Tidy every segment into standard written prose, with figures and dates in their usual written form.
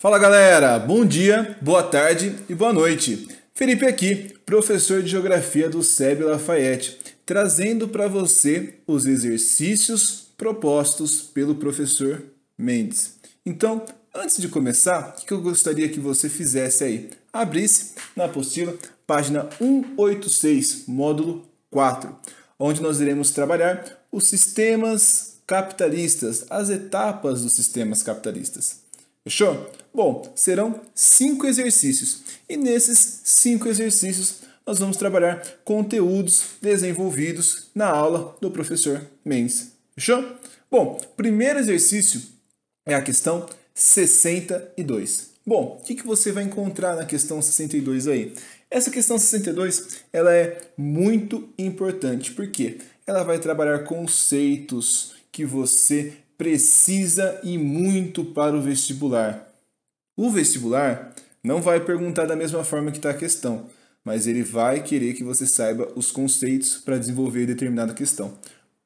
Fala galera, bom dia, boa tarde e boa noite. Felipe aqui, professor de Geografia do SEB Lafayette, trazendo para você os exercícios propostos pelo professor Mendes. Então, antes de começar, o que eu gostaria que você fizesse aí? Abrisse na apostila, página 186, módulo 4, onde nós iremos trabalhar os sistemas capitalistas, as etapas dos sistemas capitalistas. Fechou? Bom, serão 5 exercícios e nesses 5 exercícios nós vamos trabalhar conteúdos desenvolvidos na aula do professor Mendes. Fechou? Bom, primeiro exercício é a questão 62. Bom, o que você vai encontrar na questão 62 aí? Essa questão 62 ela é muito importante porque ela vai trabalhar conceitos que você precisa e muito para o vestibular. O vestibular não vai perguntar da mesma forma que está a questão, mas ele vai querer que você saiba os conceitos para desenvolver determinada questão.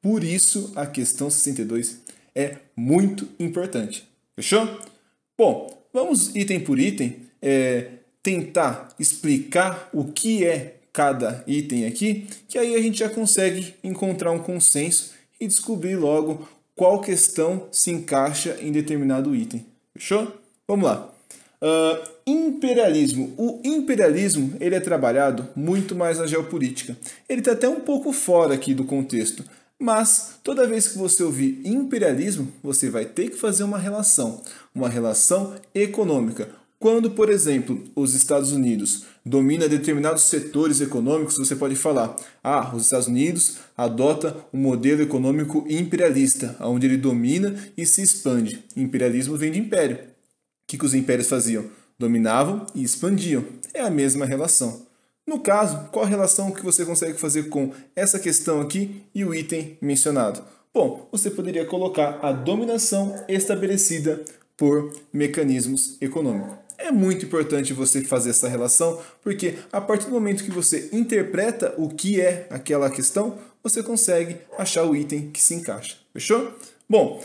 Por isso, a questão 62 é muito importante. Fechou? Bom, vamos item por item tentar explicar o que é cada item aqui, que aí a gente já consegue encontrar um consenso e descobrir logo qual questão se encaixa em determinado item. Fechou? Vamos lá. Imperialismo. O imperialismo ele é trabalhado muito mais na geopolítica. Ele está até um pouco fora aqui do contexto. Mas toda vez que você ouvir imperialismo, você vai ter que fazer uma relação econômica. Quando, por exemplo, os Estados Unidos domina determinados setores econômicos, você pode falar, os Estados Unidos adota um modelo econômico imperialista, onde ele domina e se expande. Imperialismo vem de império. O que os impérios faziam? Dominavam e expandiam. É a mesma relação. No caso, qual a relação que você consegue fazer com essa questão aqui e o item mencionado? Bom, você poderia colocar a dominação estabelecida por mecanismos econômicos. É muito importante você fazer essa relação, porque a partir do momento que você interpreta o que é aquela questão, você consegue achar o item que se encaixa. Fechou? Bom,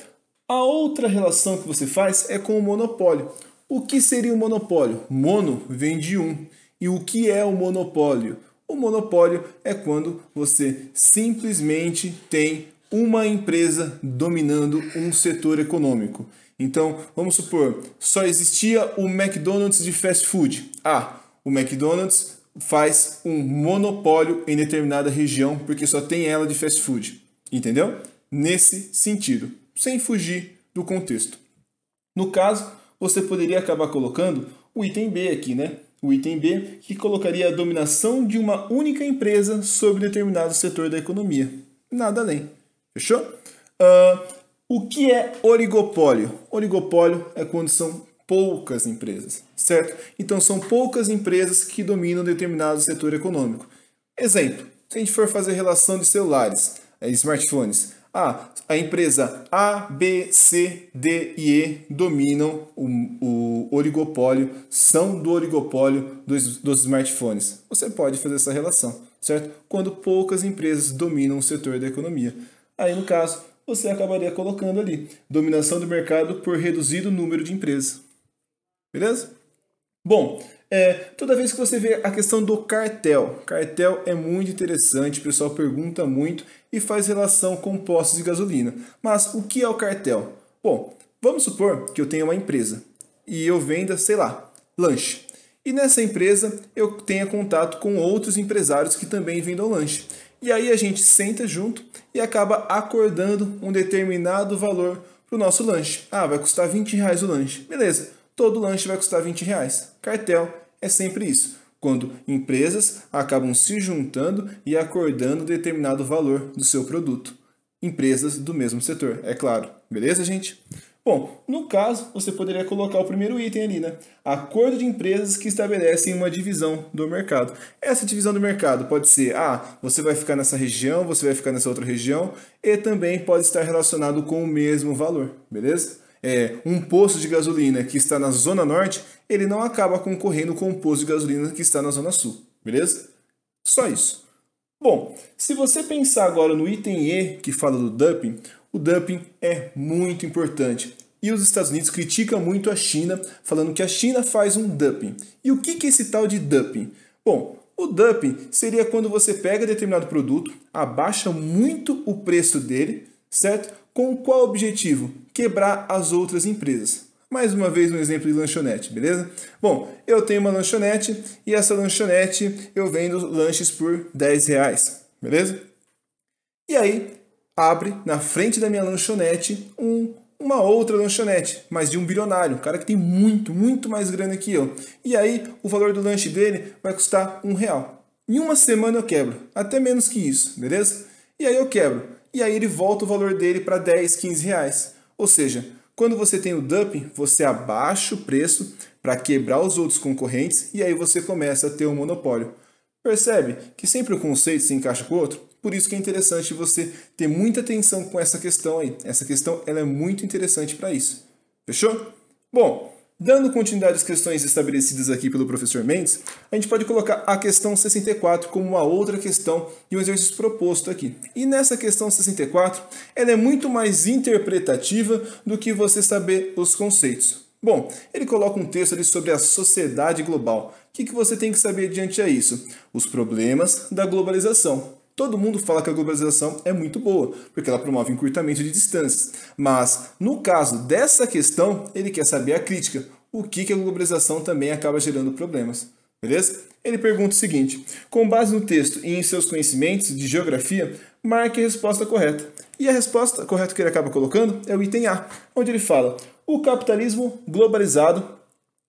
a outra relação que você faz é com o monopólio. O que seria o monopólio? Mono vem de um. E o que é o monopólio? O monopólio é quando você simplesmente tem uma empresa dominando um setor econômico. Então, vamos supor, só existia o McDonald's de fast food. O McDonald's faz um monopólio em determinada região porque só tem ela de fast food. Entendeu? Nesse sentido, sem fugir do contexto. No caso, você poderia acabar colocando o item B aqui, né? O item B que colocaria a dominação de uma única empresa sobre determinado setor da economia. Nada além. Fechou? O que é oligopólio? Oligopólio é quando são poucas empresas, certo? Então são poucas empresas que dominam determinado setor econômico. Exemplo, se a gente for fazer relação de celulares, smartphones, a empresa A, B, C, D e E dominam o oligopólio, são do oligopólio dos smartphones. Você pode fazer essa relação, certo? Quando poucas empresas dominam o setor da economia. Aí, no caso, você acabaria colocando ali dominação do mercado por reduzido número de empresas. Beleza? Bom, toda vez que você vê a questão do cartel é muito interessante, o pessoal pergunta muito e faz relação com postos de gasolina. Mas o que é o cartel? Bom, vamos supor que eu tenha uma empresa e eu venda, sei lá, lanche. E nessa empresa eu tenha contato com outros empresários que também vendam lanche. E aí a gente senta junto e acaba acordando um determinado valor para o nosso lanche. Vai custar R$20 o lanche. Beleza, todo lanche vai custar R$20. Cartel é sempre isso, quando empresas acabam se juntando e acordando determinado valor do seu produto. Empresas do mesmo setor, é claro. Beleza, gente? Bom, no caso, você poderia colocar o primeiro item ali, né? Acordo de empresas que estabelecem uma divisão do mercado. Essa divisão do mercado pode ser, você vai ficar nessa região, você vai ficar nessa outra região, e também pode estar relacionado com o mesmo valor, beleza? Um posto de gasolina que está na Zona Norte, ele não acaba concorrendo com um posto de gasolina que está na Zona Sul, beleza? Só isso. Bom, se você pensar agora no item E, que fala do dumping, o dumping é muito importante. e os Estados Unidos criticam muito a China, falando que a China faz um dumping. E o que é esse tal de dumping? Bom, o dumping seria quando você pega determinado produto, abaixa muito o preço dele, certo? Com qual objetivo? Quebrar as outras empresas. Mais uma vez um exemplo de lanchonete, beleza? Bom, eu tenho uma lanchonete e essa lanchonete eu vendo lanches por R$10, beleza? E aí, abre na frente da minha lanchonete uma outra lanchonete, mas de um bilionário, um cara que tem muito mais grana que eu. E aí, o valor do lanche dele vai custar R$1. Em uma semana eu quebro, até menos que isso, beleza? E aí eu quebro. E aí ele volta o valor dele para R$10, R$15. Ou seja, quando você tem o dumping, você abaixa o preço para quebrar os outros concorrentes e aí você começa a ter um monopólio. Percebe que sempre o conceito se encaixa com o outro? Por isso que é interessante você ter muita atenção com essa questão aí. Essa questão ela é muito interessante para isso. Fechou? Bom, dando continuidade às questões estabelecidas aqui pelo professor Mendes, a gente pode colocar a questão 64 como uma outra questão de um exercício proposto aqui. E nessa questão 64, ela é muito mais interpretativa do que você saber os conceitos. Bom, ele coloca um texto ali sobre a sociedade global. O que você tem que saber diante a isso? Os problemas da globalização. Todo mundo fala que a globalização é muito boa, porque ela promove encurtamento de distâncias. Mas, no caso dessa questão, ele quer saber a crítica. O que a globalização também acaba gerando problemas. Beleza? Ele pergunta o seguinte: com base no texto e em seus conhecimentos de geografia, marque a resposta correta. E a resposta correta que ele acaba colocando é o item A, onde ele fala: o capitalismo globalizado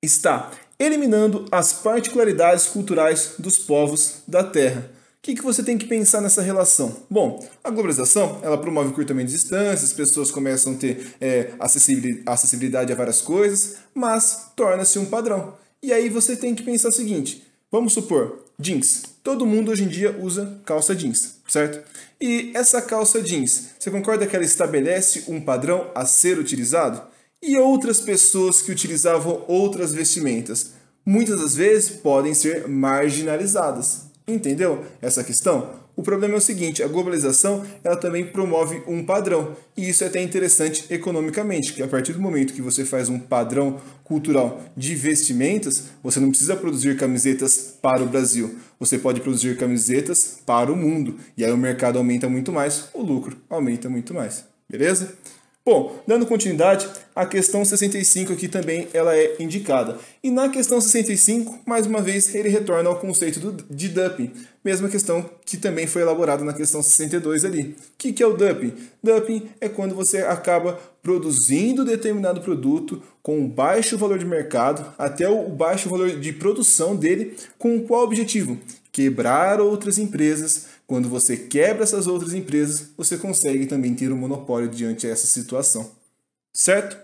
está eliminando as particularidades culturais dos povos da Terra. O que você tem que pensar nessa relação? Bom, a globalização ela promove o encurtamento de distâncias, as pessoas começam a ter acessibilidade a várias coisas, mas torna-se um padrão. E aí você tem que pensar o seguinte: vamos supor, jeans. Todo mundo hoje em dia usa calça jeans, certo? E essa calça jeans, você concorda que ela estabelece um padrão a ser utilizado? E outras pessoas que utilizavam outras vestimentas, muitas das vezes podem ser marginalizadas. Entendeu essa questão? O problema é o seguinte: a globalização ela também promove um padrão, e isso é até interessante economicamente, que a partir do momento que você faz um padrão cultural de vestimentas, você não precisa produzir camisetas para o Brasil, você pode produzir camisetas para o mundo, e aí o mercado aumenta muito mais, o lucro aumenta muito mais, beleza? Bom, dando continuidade, a questão 65 aqui também ela é indicada. E na questão 65, mais uma vez, ele retorna ao conceito de dumping. Mesma questão que também foi elaborada na questão 62 ali. O que é o dumping? Dumping é quando você acaba produzindo determinado produto com um baixo valor de mercado, até o baixo valor de produção dele, com qual objetivo? Quebrar outras empresas. Quando você quebra essas outras empresas, você consegue também ter um monopólio diante dessa situação. Certo?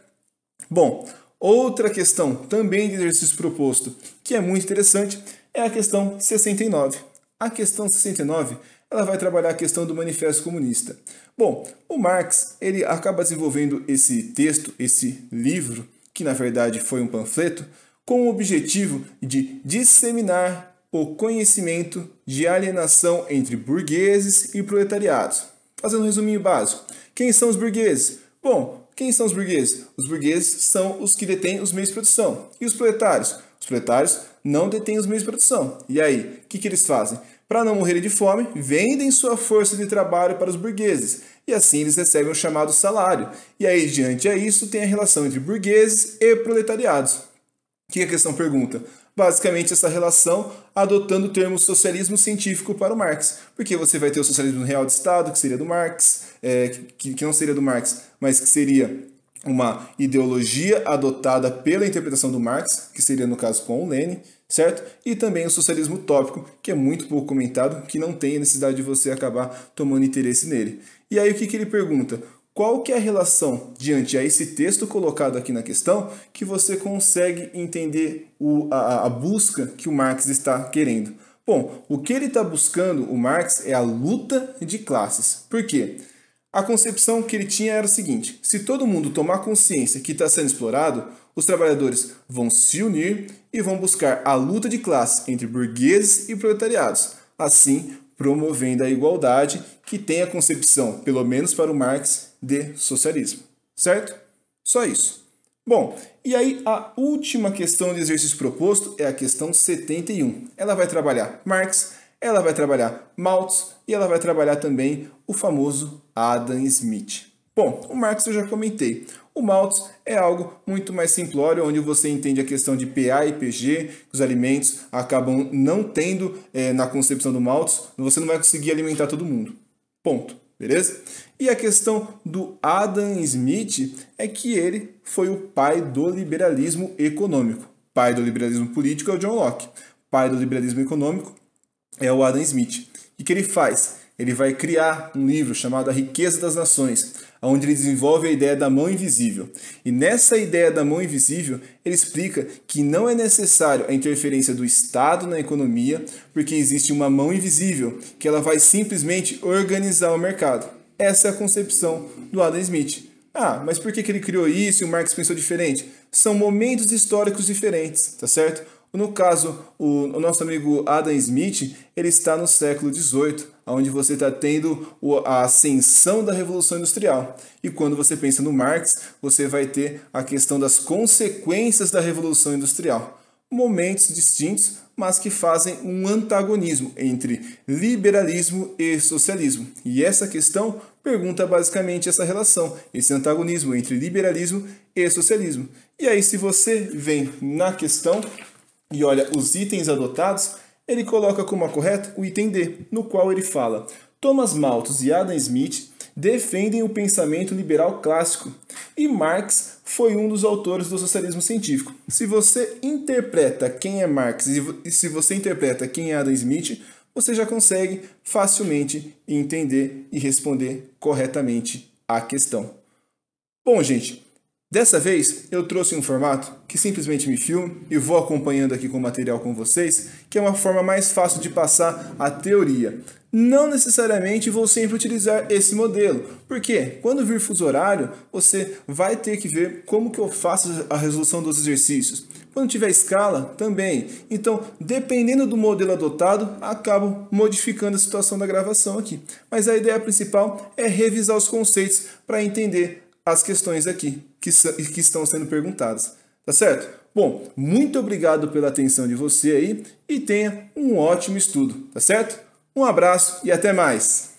Bom, outra questão também de exercício proposto, que é muito interessante, é a questão 69. A questão 69, ela vai trabalhar a questão do Manifesto Comunista. Bom, o Marx, ele acaba desenvolvendo esse texto, esse livro, que na verdade foi um panfleto, com o objetivo de disseminar o conhecimento de alienação entre burgueses e proletariados. Fazendo um resuminho básico. Quem são os burgueses? Bom, quem são os burgueses? Os burgueses são os que detêm os meios de produção. E os proletários? Os proletários não detêm os meios de produção. E aí, o que eles fazem? Para não morrerem de fome, vendem sua força de trabalho para os burgueses. E assim eles recebem o chamado salário. E aí, diante a isso, tem a relação entre burgueses e proletariados. O que a questão pergunta? Basicamente essa relação adotando o termo socialismo científico para o Marx. Porque você vai ter o socialismo real de Estado, que seria do Marx, que não seria do Marx, mas que seria uma ideologia adotada pela interpretação do Marx, que seria no caso com o Lenin, certo? E também o socialismo utópico, que é muito pouco comentado, que não tem a necessidade de você acabar tomando interesse nele. E aí o que ele pergunta? Qual que é a relação, diante a esse texto colocado aqui na questão, que você consegue entender a busca que o Marx está querendo? Bom, o que ele está buscando, o Marx, é a luta de classes. Por quê? A concepção que ele tinha era o seguinte: se todo mundo tomar consciência que está sendo explorado, os trabalhadores vão se unir e vão buscar a luta de classes entre burgueses e proletariados, assim promovendo a igualdade, que tem a concepção, pelo menos para o Marx, de socialismo. Certo? Só isso. Bom, e aí a última questão de exercício proposto é a questão 71. Ela vai trabalhar Marx, ela vai trabalhar Malthus e ela vai trabalhar também o famoso Adam Smith. Bom, o Marx eu já comentei. O Malthus é algo muito mais simplório, onde você entende a questão de PA e PG, que os alimentos acabam não tendo na concepção do Malthus, você não vai conseguir alimentar todo mundo. Ponto. Beleza? E a questão do Adam Smith é que ele foi o pai do liberalismo econômico. Pai do liberalismo político é o John Locke. Pai do liberalismo econômico é o Adam Smith. E o que ele faz? Ele vai criar um livro chamado A Riqueza das Nações, onde ele desenvolve a ideia da mão invisível. E nessa ideia da mão invisível, ele explica que não é necessário a interferência do Estado na economia, porque existe uma mão invisível, que ela vai simplesmente organizar o mercado. Essa é a concepção do Adam Smith. Ah, mas por que ele criou isso e o Marx pensou diferente? São momentos históricos diferentes, tá certo? No caso, o nosso amigo Adam Smith, ele está no século XVIII, onde você está tendo a ascensão da Revolução Industrial. E quando você pensa no Marx, você vai ter a questão das consequências da Revolução Industrial. Momentos distintos, mas que fazem um antagonismo entre liberalismo e socialismo. E essa questão pergunta basicamente essa relação, esse antagonismo entre liberalismo e socialismo. E aí, se você vem na questão e olha os itens adotados, ele coloca como a correta o item D, no qual ele fala: Thomas Malthus e Adam Smith defendem o pensamento liberal clássico e Marx foi um dos autores do socialismo científico. Se você interpreta quem é Marx e se você interpreta quem é Adam Smith, você já consegue facilmente entender e responder corretamente a questão. Bom, gente, dessa vez eu trouxe um formato que simplesmente me filmo e vou acompanhando aqui com o material com vocês, que é uma forma mais fácil de passar a teoria. Não necessariamente vou sempre utilizar esse modelo, porque quando vir fuso horário, você vai ter que ver como que eu faço a resolução dos exercícios. Quando tiver escala, também. Então, dependendo do modelo adotado, acabo modificando a situação da gravação aqui. Mas a ideia principal é revisar os conceitos para entender as questões aqui que estão sendo perguntadas. Tá certo? Bom, muito obrigado pela atenção de você aí e tenha um ótimo estudo. Tá certo? Um abraço e até mais!